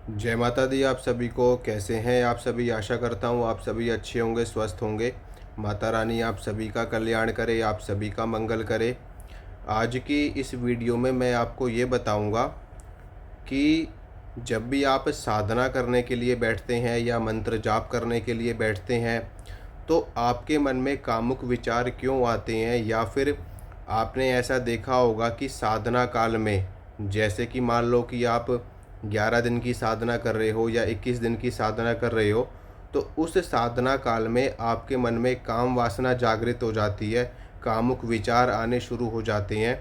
जय माता दी। आप सभी को कैसे हैं आप सभी। आशा करता हूँ आप सभी अच्छे होंगे, स्वस्थ होंगे। माता रानी आप सभी का कल्याण करे, आप सभी का मंगल करे। आज की इस वीडियो में मैं आपको ये बताऊंगा कि जब भी आप साधना करने के लिए बैठते हैं या मंत्र जाप करने के लिए बैठते हैं तो आपके मन में कामुक विचार क्यों आते हैं, या फिर आपने ऐसा देखा होगा कि साधना काल में, जैसे कि मान लो कि आप 11 दिन की साधना कर रहे हो या 21 दिन की साधना कर रहे हो, तो उस साधना काल में आपके मन में काम वासना जागृत हो जाती है, कामुक विचार आने शुरू हो जाते हैं।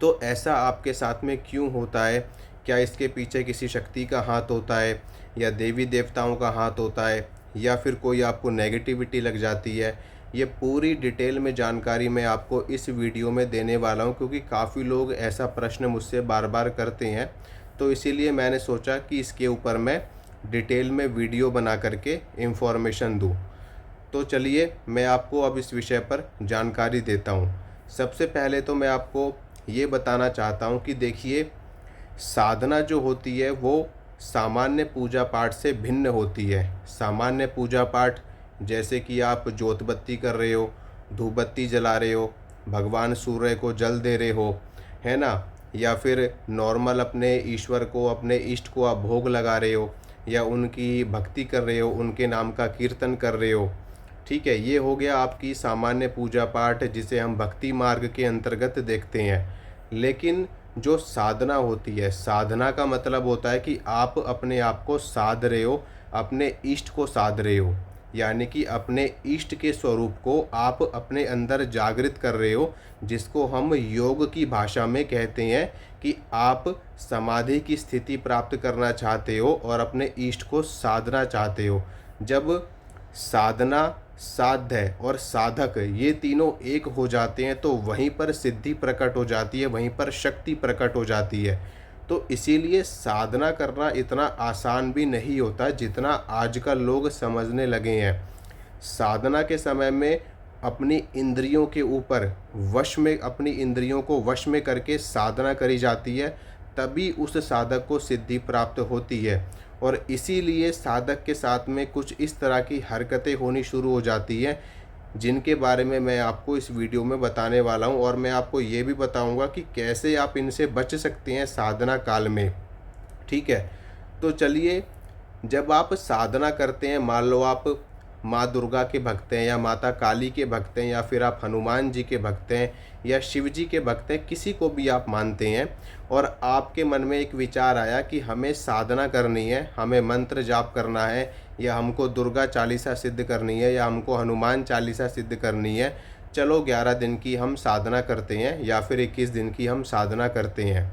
तो ऐसा आपके साथ में क्यों होता है? क्या इसके पीछे किसी शक्ति का हाथ होता है, या देवी देवताओं का हाथ होता है, या फिर कोई आपको नेगेटिविटी लग जाती है? ये पूरी डिटेल में जानकारी मैं आपको इस वीडियो में देने वाला हूँ, क्योंकि काफ़ी लोग ऐसा प्रश्न मुझसे बार बार करते हैं। तो इसीलिए मैंने सोचा कि इसके ऊपर मैं डिटेल में वीडियो बना करके इन्फॉर्मेशन दूँ। तो चलिए मैं आपको अब इस विषय पर जानकारी देता हूँ। सबसे पहले तो मैं आपको ये बताना चाहता हूँ कि देखिए, साधना जो होती है वो सामान्य पूजा पाठ से भिन्न होती है। सामान्य पूजा पाठ जैसे कि आप जोत बत्ती कर रहे हो, धूप बत्ती जला रहे हो, भगवान सूर्य को जल दे रहे हो, है ना, या फिर नॉर्मल अपने ईश्वर को, अपने इष्ट को आप भोग लगा रहे हो, या उनकी भक्ति कर रहे हो, उनके नाम का कीर्तन कर रहे हो। ठीक है, ये हो गया आपकी सामान्य पूजा पाठ, जिसे हम भक्ति मार्ग के अंतर्गत देखते हैं। लेकिन जो साधना होती है, साधना का मतलब होता है कि आप अपने आप को साध रहे हो, अपने इष्ट को साध रहे हो, यानी कि अपने इष्ट के स्वरूप को आप अपने अंदर जागृत कर रहे हो, जिसको हम योग की भाषा में कहते हैं कि आप समाधि की स्थिति प्राप्त करना चाहते हो और अपने इष्ट को साधना चाहते हो। जब साधना, साध्य और साधक ये तीनों एक हो जाते हैं तो वहीं पर सिद्धि प्रकट हो जाती है, वहीं पर शक्ति प्रकट हो जाती है। तो इसीलिए साधना करना इतना आसान भी नहीं होता जितना आजकल लोग समझने लगे हैं। साधना के समय में अपनी इंद्रियों के ऊपर वश में, अपनी इंद्रियों को वश में करके साधना करी जाती है, तभी उस साधक को सिद्धि प्राप्त होती है। और इसीलिए साधक के साथ में कुछ इस तरह की हरकतें होनी शुरू हो जाती हैं, जिनके बारे में मैं आपको इस वीडियो में बताने वाला हूं। और मैं आपको ये भी बताऊंगा कि कैसे आप इनसे बच सकते हैं साधना काल में। ठीक है, तो चलिए, जब आप साधना करते हैं, मान लो आप माँ दुर्गा के भक्त हैं, या माता काली के भक्त हैं, या फिर आप हनुमान जी के भक्त हैं, या शिव जी के भक्त हैं, किसी को भी आप मानते हैं, और आपके मन में एक विचार आया कि हमें साधना करनी है, हमें मंत्र जाप करना है, या हमको दुर्गा चालीसा सिद्ध करनी है, या हमको हनुमान चालीसा सिद्ध करनी है। चलो 11 दिन की हम साधना करते हैं, या फिर 21 दिन की हम साधना करते हैं।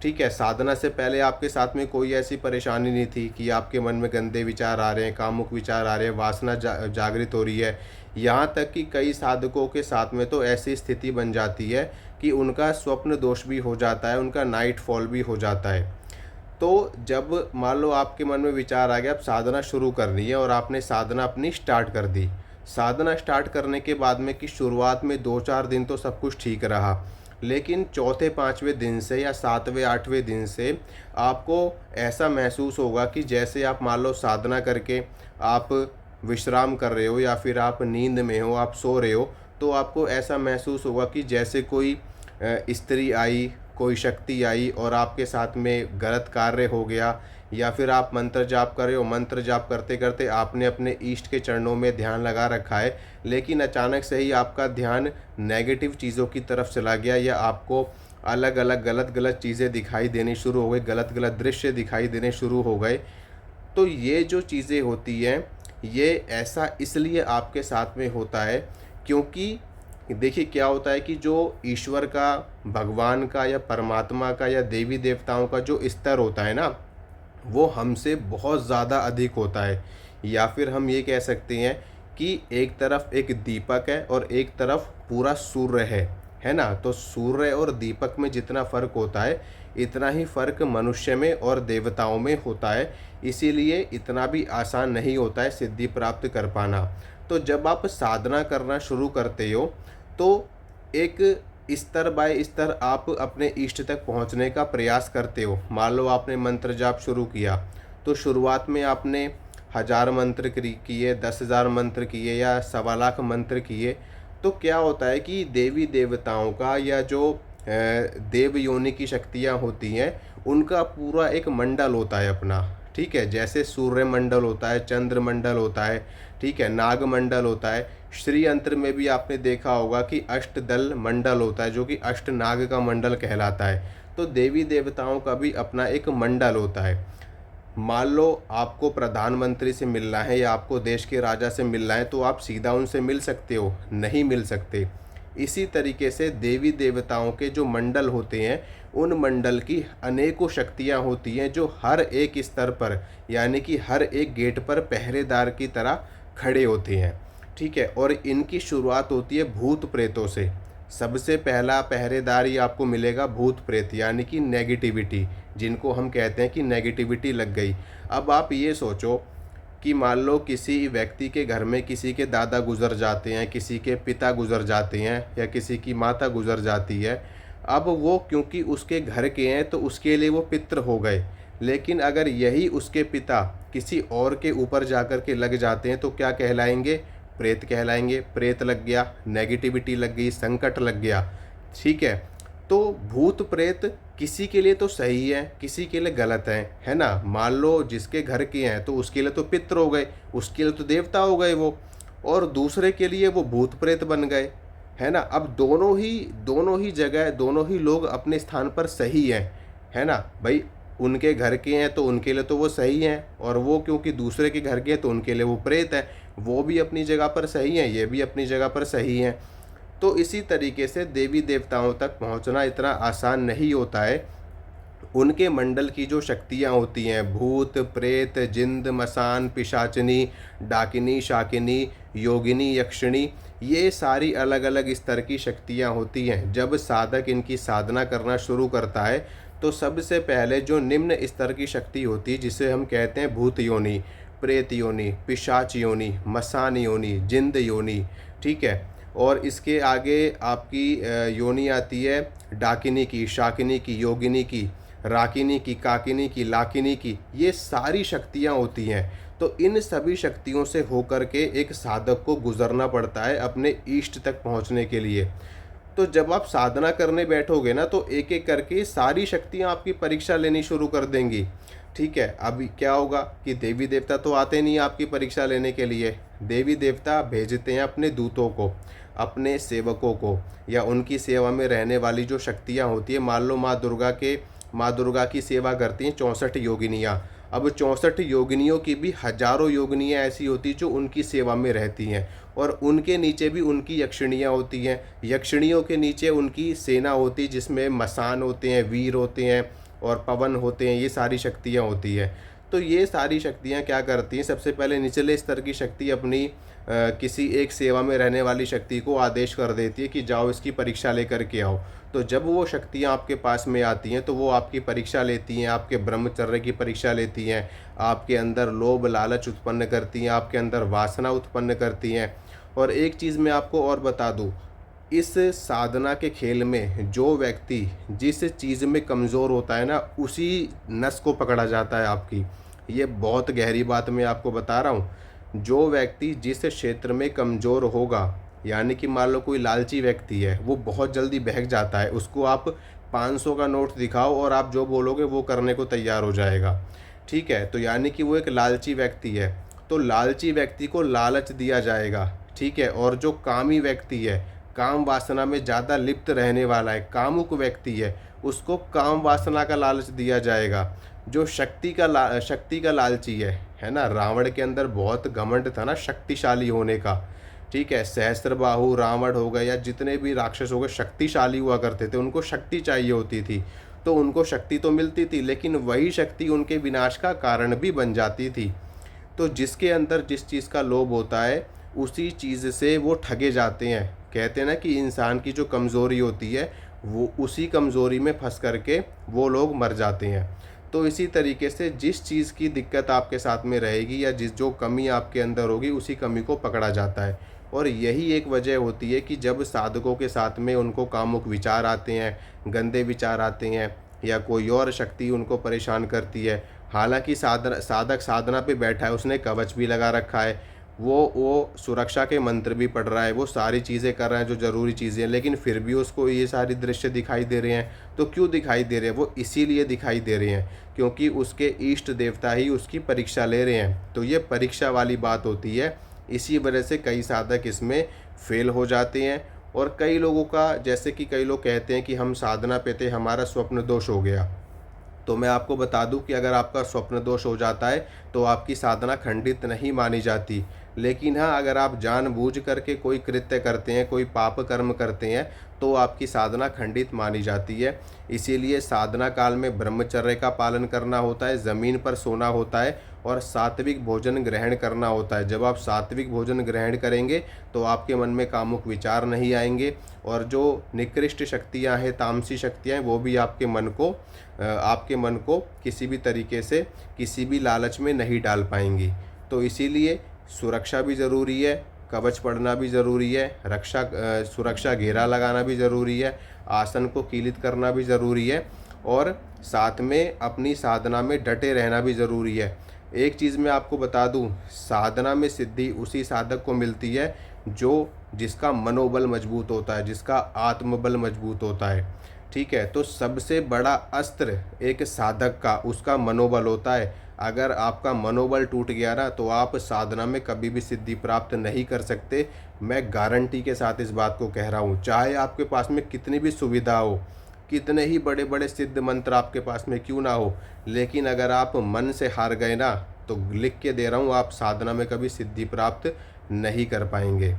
ठीक है, साधना से पहले आपके साथ में कोई ऐसी परेशानी नहीं थी कि आपके मन में गंदे विचार आ रहे हैं, कामुक विचार आ रहे हैं, वासना जागृत हो रही है। यहाँ तक कि कई साधकों के साथ में तो ऐसी स्थिति बन जाती है कि उनका स्वप्न दोष भी हो जाता है, उनका नाइट फॉल भी हो जाता है। तो जब मान लो आपके मन में विचार आ गया, अब साधना शुरू करनी है, और आपने साधना अपनी स्टार्ट कर दी। साधना स्टार्ट करने के बाद में कि शुरुआत में 2-4 दिन तो सब कुछ ठीक रहा, लेकिन चौथे 5वें दिन से या 7वें 8वें दिन से आपको ऐसा महसूस होगा कि जैसे आप मान लो साधना करके आप विश्राम कर रहे हो, या फिर आप नींद में हो, आप सो रहे हो, तो आपको ऐसा महसूस होगा कि जैसे कोई स्त्री आई, कोई शक्ति आई और आपके साथ में गलत कार्य हो गया। या फिर आप मंत्र जाप कर रहे हो, मंत्र जाप करते करते आपने अपने ईष्ट के चरणों में ध्यान लगा रखा है, लेकिन अचानक से ही आपका ध्यान नेगेटिव चीज़ों की तरफ चला गया, या आपको अलग अलग गलत गलत चीज़ें दिखाई देनी शुरू हो गई, गलत गलत दृश्य दिखाई देने शुरू हो गए। तो ये जो चीज़ें होती हैं, ये ऐसा इसलिए आपके साथ में होता है क्योंकि देखिए क्या होता है कि जो ईश्वर का, भगवान का, या परमात्मा का, या देवी देवताओं का जो स्तर होता है ना, वो हमसे बहुत ज़्यादा अधिक होता है। या फिर हम ये कह सकते हैं कि एक तरफ एक दीपक है और एक तरफ पूरा सूर्य है ना। तो सूर्य और दीपक में जितना फ़र्क होता है, इतना ही फ़र्क मनुष्य में और देवताओं में होता है। इसीलिए इतना भी आसान नहीं होता है सिद्धि प्राप्त कर पाना। तो जब आप साधना करना शुरू करते हो तो एक स्तर बाय स्तर आप अपने इष्ट तक पहुंचने का प्रयास करते हो। मान लो आपने मंत्र जाप शुरू किया, तो शुरुआत में आपने 1000 मंत्र किए, 10,000 मंत्र किए या 1.25 लाख मंत्र किए, तो क्या होता है कि देवी देवताओं का या जो देव योनि की शक्तियाँ होती हैं, उनका पूरा एक मंडल होता है अपना। ठीक है, जैसे सूर्य मंडल होता है, चंद्र मंडल होता है, ठीक है, नाग मंडल होता है। श्री यंत्र में भी आपने देखा होगा कि अष्टदल मंडल होता है, जो कि अष्ट नाग का मंडल कहलाता है। तो देवी देवताओं का भी अपना एक मंडल होता है। मान लो आपको प्रधानमंत्री से मिलना है या आपको देश के राजा से मिलना है, तो आप सीधा उनसे मिल सकते हो? नहीं मिल सकते। इसी तरीके से देवी देवताओं के जो मंडल होते हैं, उन मंडल की अनेकों शक्तियाँ होती हैं, जो हर एक स्तर पर, यानी कि हर एक गेट पर पहरेदार की तरह खड़े होते हैं। ठीक है, और इनकी शुरुआत होती है भूत प्रेतों से। सबसे पहला पहरेदार ही आपको मिलेगा भूत प्रेत, यानी कि नेगेटिविटी, जिनको हम कहते हैं कि नेगेटिविटी लग गई। अब आप ये सोचो कि मान लो किसी व्यक्ति के घर में किसी के दादा गुजर जाते हैं, किसी के पिता गुजर जाते हैं या किसी की माता गुजर जाती है। अब वो क्योंकि उसके घर के हैं तो उसके लिए वो पितृ हो गए, लेकिन अगर यही उसके पिता किसी और के ऊपर जाकर के लग जाते हैं तो क्या कहलाएंगे? प्रेत कहलाएंगे। प्रेत लग गया, नेगेटिविटी लग गई, संकट लग गया। ठीक है, तो भूत प्रेत किसी के लिए तो सही है, किसी के लिए गलत है ना। मान लो जिसके घर के हैं तो उसके लिए तो पितृ हो गए, उसके लिए तो देवता हो गए वो, और दूसरे के लिए वो भूत प्रेत बन गए, है ना। अब दोनों ही जगह, दोनों ही लोग अपने स्थान पर सही हैं, है ना भाई। उनके घर के हैं तो उनके लिए तो वो सही हैं, और वो क्योंकि दूसरे के घर के हैं तो उनके लिए वो प्रेत है। वो भी अपनी जगह पर सही हैं, ये भी अपनी जगह पर सही हैं। तो इसी तरीके से देवी देवताओं तक पहुंचना इतना आसान नहीं होता है। उनके मंडल की जो शक्तियाँ होती हैं, भूत प्रेत, जिंद, मसान, पिशाचनी, डाकिनी, शाकिनी, योगिनी, यक्षिणी, ये सारी अलग अलग स्तर की शक्तियाँ होती हैं। जब साधक इनकी साधना करना शुरू करता है तो सबसे पहले जो निम्न स्तर की शक्ति होती है, जिसे हम कहते हैं भूत योनि, प्रेत योनि, पिशाच योनि, मसान योनि, जिंद योनि, ठीक है। और इसके आगे आपकी योनि आती है डाकिनी की, शाकिनी की, योगिनी की, राकिनी की, काकिनी की, लाकिनी की। ये सारी शक्तियाँ होती हैं। तो इन सभी शक्तियों से होकर के एक साधक को गुजरना पड़ता है अपने इष्ट तक पहुँचने के लिए। तो जब आप साधना करने बैठोगे ना, तो एक एक करके सारी शक्तियाँ आपकी परीक्षा लेनी शुरू कर देंगी। ठीक है, अभी क्या होगा कि देवी देवता तो आते नहीं आपकी परीक्षा लेने के लिए। देवी देवता भेजते हैं अपने दूतों को, अपने सेवकों को, या उनकी सेवा में रहने वाली जो शक्तियाँ होती है। मान लो माँ दुर्गा की सेवा करती हैं 64 योगिनियाँ। अब 64 योगिनियों की भी हजारों योगिनियाँ ऐसी होती जो उनकी सेवा में रहती हैं, और उनके नीचे भी उनकी यक्षिणियाँ होती हैं। यक्षिणियों के नीचे उनकी सेना होती है, जिसमें मसान होते हैं, वीर होते हैं और पवन होते हैं। ये सारी शक्तियाँ होती हैं। तो ये सारी शक्तियाँ क्या करती हैं? सबसे पहले निचले स्तर की शक्ति अपनी किसी एक सेवा में रहने वाली शक्ति को आदेश कर देती है कि जाओ इसकी परीक्षा लेकर के आओ। तो जब वो शक्तियाँ आपके पास में आती हैं तो वो आपकी परीक्षा लेती हैं, आपके ब्रह्मचर्य की परीक्षा लेती हैं, आपके अंदर लोभ लालच उत्पन्न करती हैं, आपके अंदर वासना उत्पन्न करती हैं। और एक चीज़ मैं आपको और बता दूँ, इस साधना के खेल में जो व्यक्ति जिस चीज़ में कमज़ोर होता है ना, उसी नस को पकड़ा जाता है आपकी। ये बहुत गहरी बात मैं आपको बता रहा हूँ। जो व्यक्ति जिस क्षेत्र में कमज़ोर होगा, यानी कि मान लो कोई लालची व्यक्ति है, वो बहुत जल्दी बहक जाता है। उसको आप 500 का नोट दिखाओ और आप जो बोलोगे वो करने को तैयार हो जाएगा। ठीक है, तो यानी कि वो एक लालची व्यक्ति है। तो लालची व्यक्ति को लालच दिया जाएगा। ठीक है, और जो कामी व्यक्ति है, काम वासना में ज़्यादा लिप्त रहने वाला है, कामुक व्यक्ति है, उसको काम वासना का लालच दिया जाएगा। जो शक्ति का लालची है ना। रावण के अंदर बहुत घमंड था ना शक्तिशाली होने का। ठीक है, सहस्त्रबाहु रावण हो गए या जितने भी राक्षस हो गए, शक्तिशाली हुआ करते थे, उनको शक्ति चाहिए होती थी। तो उनको शक्ति तो मिलती थी, लेकिन वही शक्ति उनके विनाश का कारण भी बन जाती थी। तो जिसके अंदर जिस चीज़ का लोभ होता है, उसी चीज़ से वो ठगे जाते हैं। कहते हैं ना कि इंसान की जो कमज़ोरी होती है, वो उसी कमज़ोरी में फंस करके वो लोग मर जाते हैं। तो इसी तरीके से जिस चीज़ की दिक्कत आपके साथ में रहेगी या जो कमी आपके अंदर होगी, उसी कमी को पकड़ा जाता है। और यही एक वजह होती है कि जब साधकों के साथ में उनको कामुक विचार आते हैं, गंदे विचार आते हैं, या कोई और शक्ति उनको परेशान करती है, हालांकि साधक साधना पे बैठा है, उसने कवच भी लगा रखा है, वो सुरक्षा के मंत्र भी पढ़ रहा है, वो सारी चीज़ें कर रहा है जो ज़रूरी चीज़ें हैं, लेकिन फिर भी उसको ये सारी दृश्य दिखाई दे रहे हैं। तो क्यों दिखाई दे रहे हैं? वो इसीलिए दिखाई दे रहे हैं क्योंकि उसके इष्ट देवता ही उसकी परीक्षा ले रहे हैं। तो ये परीक्षा वाली बात होती है। इसी वजह से कई साधक इसमें फेल हो जाते हैं। और कई लोगों का, जैसे कि कई लोग कहते हैं कि हम साधना पे थे, हमारा स्वप्न दोष हो गया। तो मैं आपको बता दूं कि अगर आपका स्वप्न दोष हो जाता है तो आपकी साधना खंडित नहीं मानी जाती। लेकिन हाँ, अगर आप जानबूझ करके कोई कृत्य करते हैं, कोई पाप कर्म करते हैं, तो आपकी साधना खंडित मानी जाती है। इसीलिए साधना काल में ब्रह्मचर्य का पालन करना होता है, ज़मीन पर सोना होता है और सात्विक भोजन ग्रहण करना होता है। जब आप सात्विक भोजन ग्रहण करेंगे तो आपके मन में कामुक विचार नहीं आएंगे, और जो निकृष्ट शक्तियाँ हैं, तामसी शक्तियाँ हैं, वो भी आपके मन को किसी भी तरीके से किसी भी लालच में नहीं डाल पाएंगी। तो इसीलिए सुरक्षा भी ज़रूरी है, कवच पढ़ना भी ज़रूरी है, सुरक्षा घेरा लगाना भी ज़रूरी है, आसन को कीलित करना भी ज़रूरी है, और साथ में अपनी साधना में डटे रहना भी ज़रूरी है। एक चीज़ मैं आपको बता दूं, साधना में सिद्धि उसी साधक को मिलती है जिसका मनोबल मजबूत होता है, जिसका आत्मबल मजबूत होता है। ठीक है, तो सबसे बड़ा अस्त्र एक साधक का उसका मनोबल होता है। अगर आपका मनोबल टूट गया ना, तो आप साधना में कभी भी सिद्धि प्राप्त नहीं कर सकते। मैं गारंटी के साथ इस बात को कह रहा हूँ। चाहे आपके पास में कितनी भी सुविधा हो, कितने ही बड़े बड़े सिद्ध मंत्र आपके पास में क्यों ना हो, लेकिन अगर आप मन से हार गए ना, तो लिख के दे रहा हूँ, आप साधना में कभी सिद्धि प्राप्त नहीं कर पाएंगे।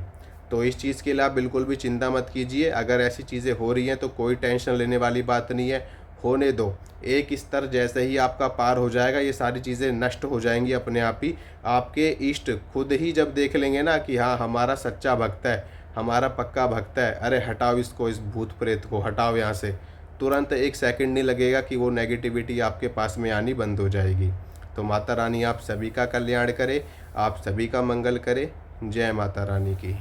तो इस चीज़ के लिए आप बिल्कुल भी चिंता मत कीजिए। अगर ऐसी चीज़ें हो रही हैं तो कोई टेंशन लेने वाली बात नहीं है, होने दो। एक स्तर जैसे ही आपका पार हो जाएगा, ये सारी चीज़ें नष्ट हो जाएंगी अपने आप ही। आपके इष्ट खुद ही जब देख लेंगे ना कि हाँ, हमारा सच्चा भक्त है, हमारा पक्का भक्त है, अरे हटाओ इसको, इस भूत प्रेत को हटाओ यहाँ से, तुरंत एक सेकंड नहीं लगेगा कि वो नेगेटिविटी आपके पास में आनी बंद हो जाएगी। तो माता रानी आप सभी का कल्याण करे, आप सभी का मंगल करे। जय माता रानी की।